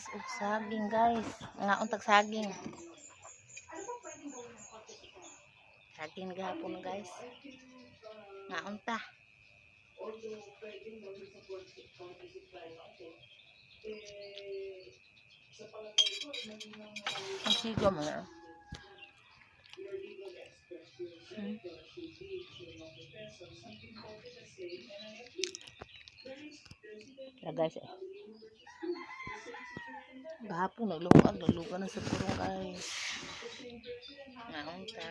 guys, ug saging guys. Nga untag saging. Saging gahapon guys. Nga unta. Ang siga mo na. Guys, gahapon naglugan na sa purong guys. Naon ta.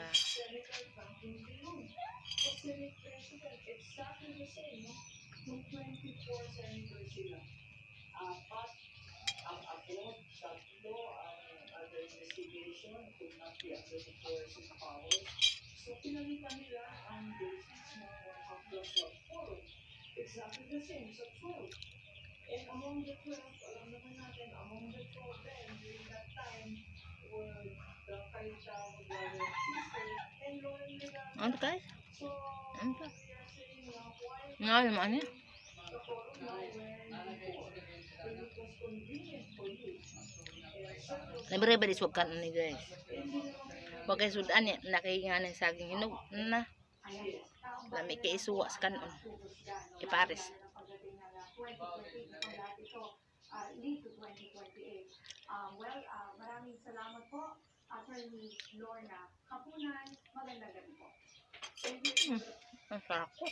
Ano guys? Ano ka? Nga naman niya. Libre ba diswag ka ni guys? Huwag kayo sudan niya. Nakahinga ng saging hinog na. Lami kay isuwa sa kanon. Ipares. Maraming salamat po, Attorney Lorna Kapunan. Magandang gabi po. Ang sarap ko.